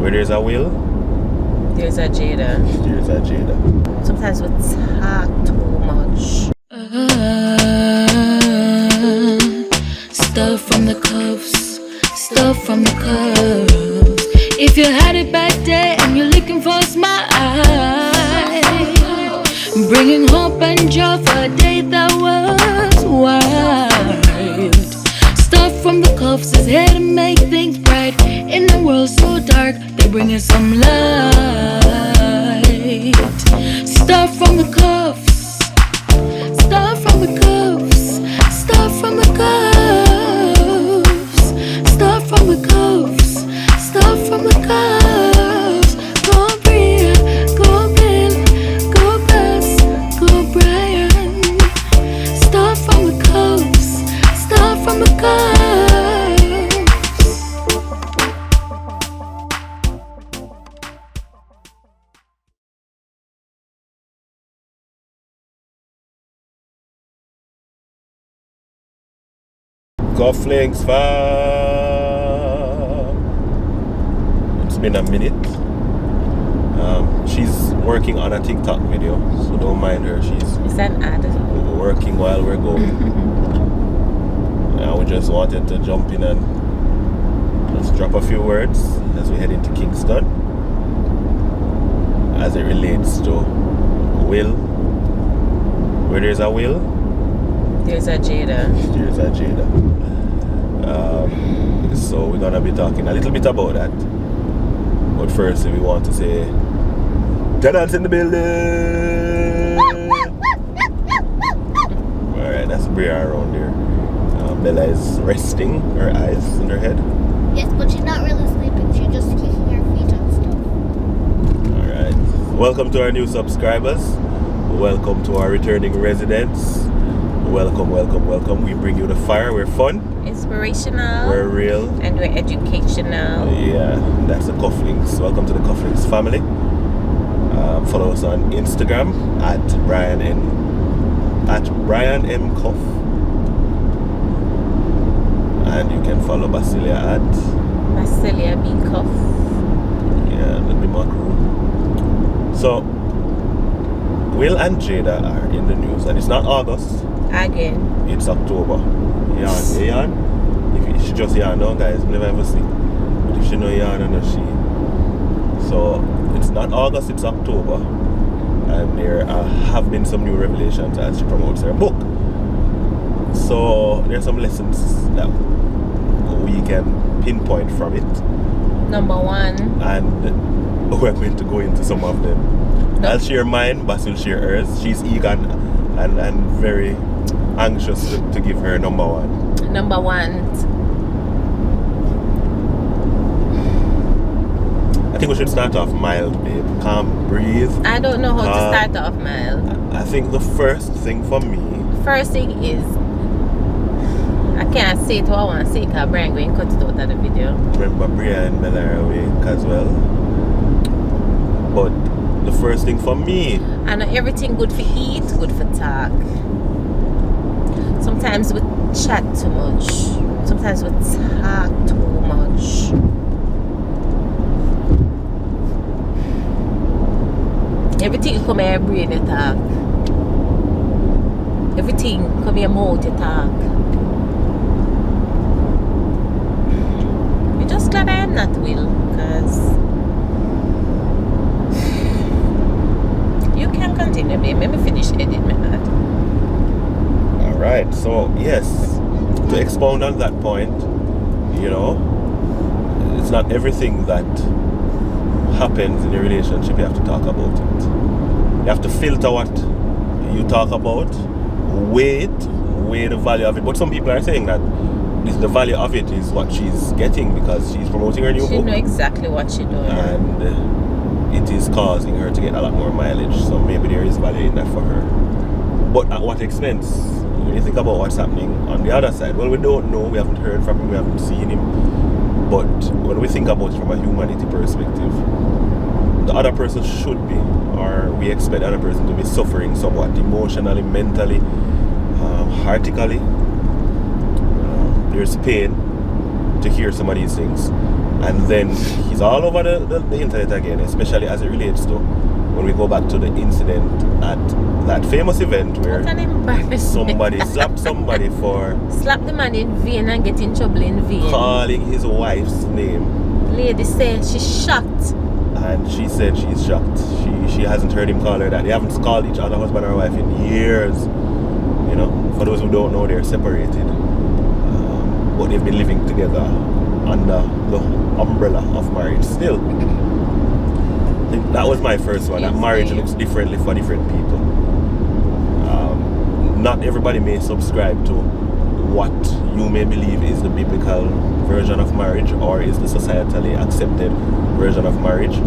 Where there's a will, there's a JADA. there's a JADA. Sometimes we talk too much. Stuff from the cuffs, stuff from the cuffs. If you had it back there and you're looking for a smile, bringing hope and joy for a day that was wild. Stuff from the cuffs is here to make things bright. In a world so dark, they're bringing some light. Stuff from the cuffs, stuff from the cuffs, stuff from the cuffs, stuff from the cuffs, stuff from the cuffs. Go Bria, go Bill, go Bess, go Brian. Stuff from the cuffs, stuff from the cuffs. Cufflinks fam. It's been a minute. She's working on a TikTok video, so don't mind her. She's Is that an ad? working while we're going. We just wanted to jump in and just drop a few words as we head into Kingston as it relates to will. Where there's a will, There's a JADA. there's a JADA. So we're gonna be talking a little bit about that. But first we want to say JADA's in the building. Alright, that's Bria around there. Bella is resting her eyes in her head. Yes, but she's not really sleeping. She's just kicking her feet and stuff. Alright. Welcome to our new subscribers. Welcome to our returning residents. Welcome, welcome, welcome. We bring you the fire. We're fun. Inspirational. We're real. And we're educational. Yeah, that's the Cufflinks. Welcome to the Cufflinks family. Follow us on Instagram at Brian M. Cuff. And you can follow Basilia at Basilia B. Cuff. yeah, a little bit more crew. So Will and JADA are in the news, and it's not August, Again. it's October. Yarn. If she just yarn now, guys, we never ever see. But if she no yarn, and she. So it's not August, it's October, and there have been some new revelations as she promotes her book. So there are some lessons that we can pinpoint from it, Number one. and we're going to go into some of them. No. I'll share mine, Bas will share hers. She's eager and very anxious to give her number one. Number one. I think we should start off mild, babe. Calm, breathe. I don't know how to Calm. start off mild. I think the first thing for me, First thing is, I can't say it what I want to say because Brian going to cut it out of the video. remember Bria and Bella are awake as well. But the first thing for me, I know everything good for eat, good for talk. Sometimes we chat too much. Sometimes we talk too much. Everything come here brain you talk. Everything come here mouth you talk. I'm just glad I am not Will, because you can continue, babe. Let me finish edit my heart. alright, so yes, to expound on that point, you know, it's not everything that happens in a relationship you have to talk about it. You have to filter what you talk about, weigh the value of it. But some people are saying that the value of it is what she's getting because she's promoting her new She book, know exactly what she doing. and it is causing her to get a lot more mileage. So maybe there is value in that for her. But at what expense? When you think about what's happening on the other side, well, we don't know. We haven't heard from him. We haven't seen him. But when we think about it from a humanity perspective, the other person should be, or we expect the other person to be suffering somewhat emotionally, mentally, heartically. There's pain to hear some of these things. And then he's all over the internet again, especially as it relates to when we go back to the incident at that famous event where What an embarrassment. somebody slapped somebody for Slap the man in vain and get in trouble in vain. calling his wife's name. Lady said she's shocked. And she said she's shocked. She hasn't heard him call her that. They haven't called each other husband or wife in years. You know, for those who don't know, they're separated. But they've been living together under the umbrella of marriage still. I think that was my first one. That marriage looks differently for different people. Not everybody may subscribe to what you may believe is the biblical version of marriage or is the societally accepted version of marriage,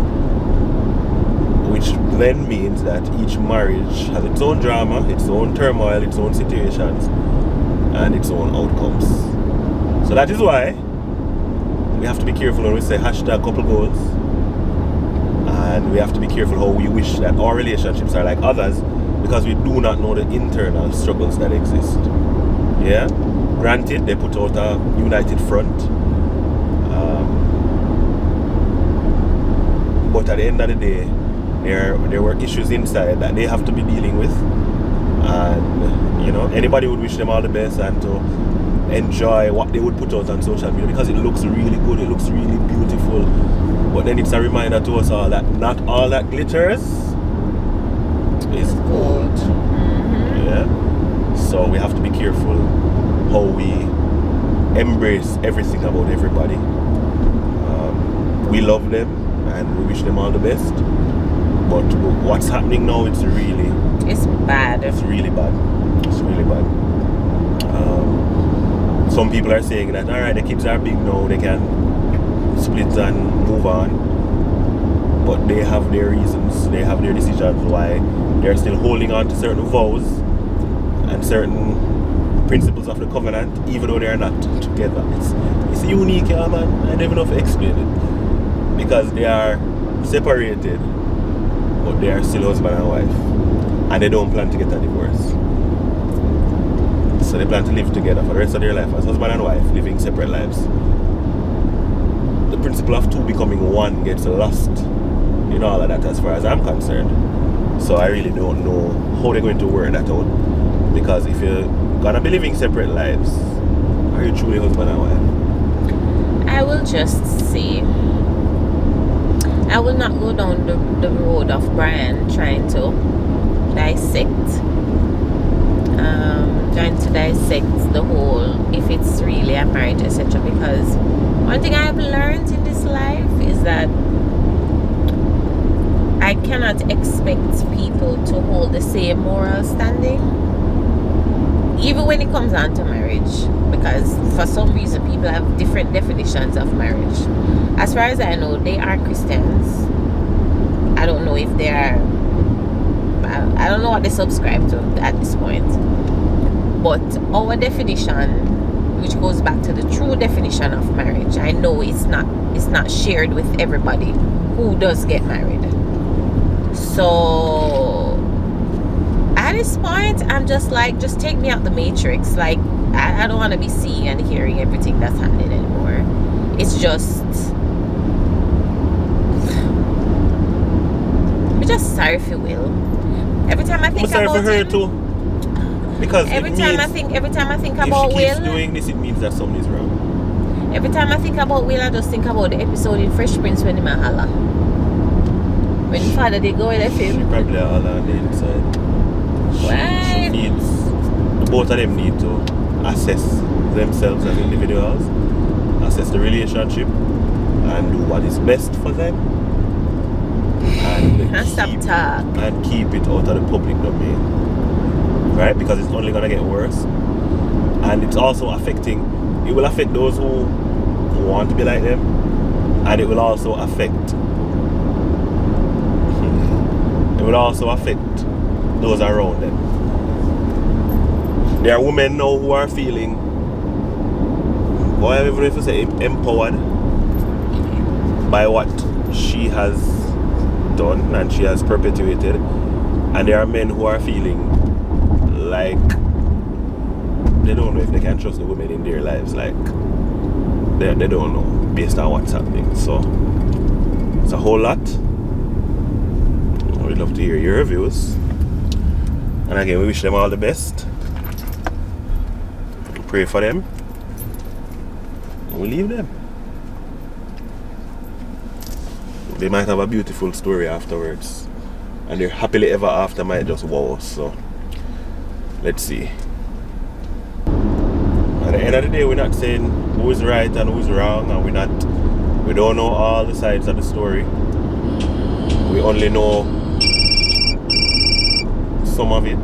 which then means that each marriage has its own drama, its own turmoil, its own situations, and its own outcomes. So that is why we have to be careful when we say hashtag couple goals, and we have to be careful how we wish that our relationships are like others, because we do not know the internal struggles that exist. Yeah? Granted, they put out a united front, but at the end of the day, there were issues inside that they have to be dealing with, and you know, anybody would wish them all the best and to enjoy what they would put out on social media because it looks really good, it looks really beautiful, but then it's a reminder to us all that not all that glitters is gold. Yeah, so we have to be careful how we embrace everything about everybody. We love them and we wish them all the best, but what's happening now, it's bad. It's really bad. It's really bad. Some people are saying that alright, the kids are big now, they can split and move on, but they have their reasons, they have their decisions why they're still holding on to certain vows and certain principles of the covenant, even though they are not together. It's unique, yeah, man. I don't even know if I explain it, because they are separated, but they are still husband and wife, and they don't plan to get a divorce. So they plan to live together for the rest of their life as husband and wife, living separate lives. The principle of two becoming one gets lost in all of that as far as I'm concerned. So I really don't know how they're going to work that out, because if you're gonna be living separate lives, are you truly husband and wife? I will just say, I will not go down the road of Brian trying to dissect the whole, if it's really a marriage, etc. Because one thing I've learned in this life is that I cannot expect people to hold the same moral standing, even when it comes down to marriage, because for some reason people have different definitions of marriage. As far as I know, they are Christians. I don't know if they are, I don't know what they subscribe to at this point, but our definition, which goes back to the true definition of marriage, I know it's not shared with everybody who does get married. So at this point, I'm just like, just take me out the matrix. Like, I don't want to be seeing and hearing everything that's happening anymore. It's just, I'm just sorry if you will. Every time I think I'm sorry about for her him, too, because every time I think about if she keeps Will, doing this, it means that something is wrong. every time I think about Will, I just think about the episode in Fresh Prince when he man holla. When the father they go and left She him. probably all on the inside. She needs, both of them need to assess themselves as individuals, assess the relationship, and do what is best for them, and keep it out of the public domain, right? Because it's only gonna get worse, and it's also affecting. It will affect those who want to be like them, and it will also affect. It will also affect those around them. There are women now who are feeling, whatever if you say, empowered by what she has done and she has perpetuated, and there are men who are feeling like they don't know if they can trust the women in their lives. Like, they don't know based on what's happening. So it's a whole lot. We'd love to hear your reviews. And again, we wish them all the best. We pray for them. And we leave them. They might have a beautiful story afterwards. And their happily ever after might just wow us. So let's see. At the end of the day, we're not saying who is right and who's wrong, and we don't know all the sides of the story. We only know some of it.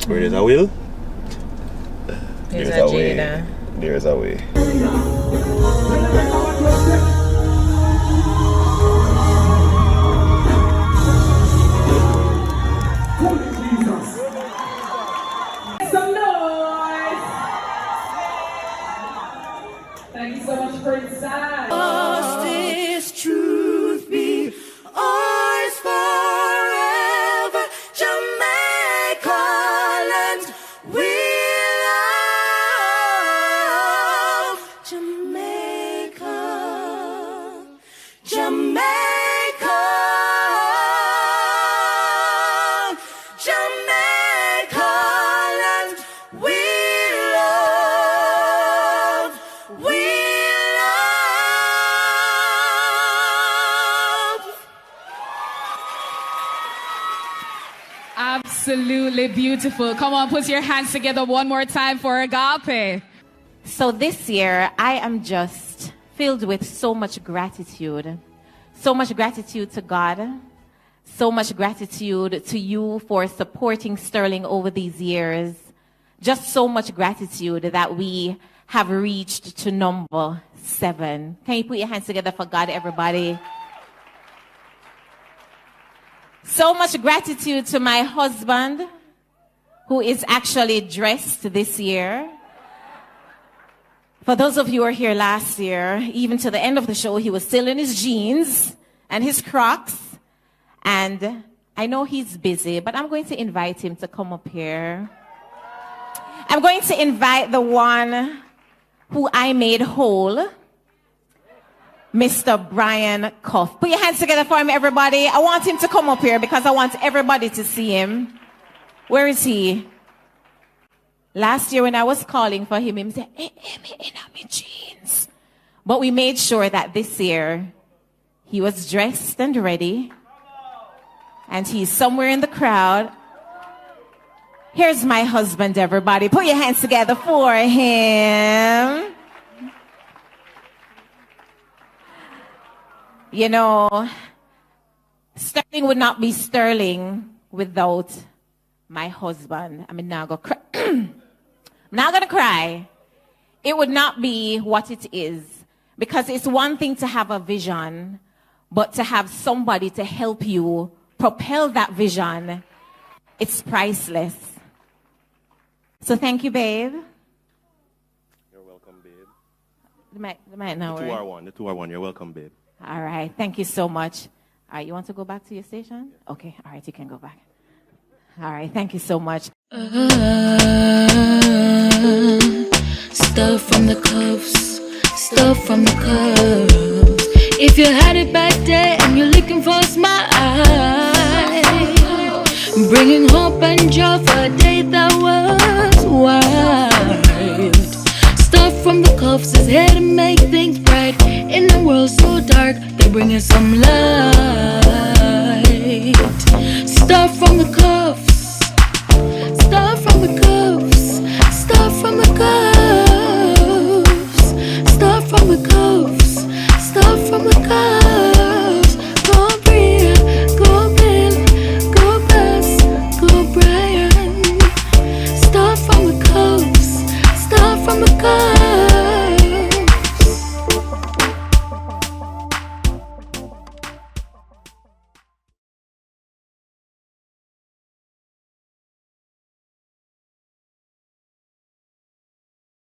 Where there's a will, There's a way. JADA. There's a way. Some noise. Thank you so much for inside. Must this truth be ours forever? Jamaica land we love. Jamaica, Jamaica, Jamaica land we love. We love. Absolutely beautiful. Come on, put your hands together one more time for Agape. So this year, I am just filled with so much gratitude. So much gratitude to God. So much gratitude to you for supporting Sterling over these years. Just so much gratitude that we have reached to number 7. Can you put your hands together for God, everybody? So much gratitude to my husband, who is actually dressed this year. For those of you who were here last year, even to the end of the show, he was still in his jeans and his Crocs. And I know he's busy, but I'm going to invite him to come up here. I'm going to invite the one who I made whole, Mr. Brian Cuff. Put your hands together for him, everybody. I want him to come up here because I want everybody to see him. Where is he? Last year when I was calling for him, he said, hey, me in my jeans. But we made sure that this year he was dressed and ready. And he's somewhere in the crowd. Here's my husband, everybody. Put your hands together for him. You know, Sterling would not be Sterling without my husband. I mean, now go cry. I'm not going to cry. It would not be what it is. Because it's one thing to have a vision, but to have somebody to help you propel that vision, it's priceless. So thank you, babe. You're welcome, babe. The mic now, The right? 2R1. The 2R1. You're welcome, babe. All right. Thank you so much. All right. You want to go back to your station? Yeah. Okay. All right. You can go back. All right. Thank you so much. Stuff from the cuffs, stuff from the cuffs. If you had it back there and you're looking for a smile, bringing hope and joy for a day that was wild. Stuff from the cuffs is here to make things bright. In the world so dark, they're bringing some light.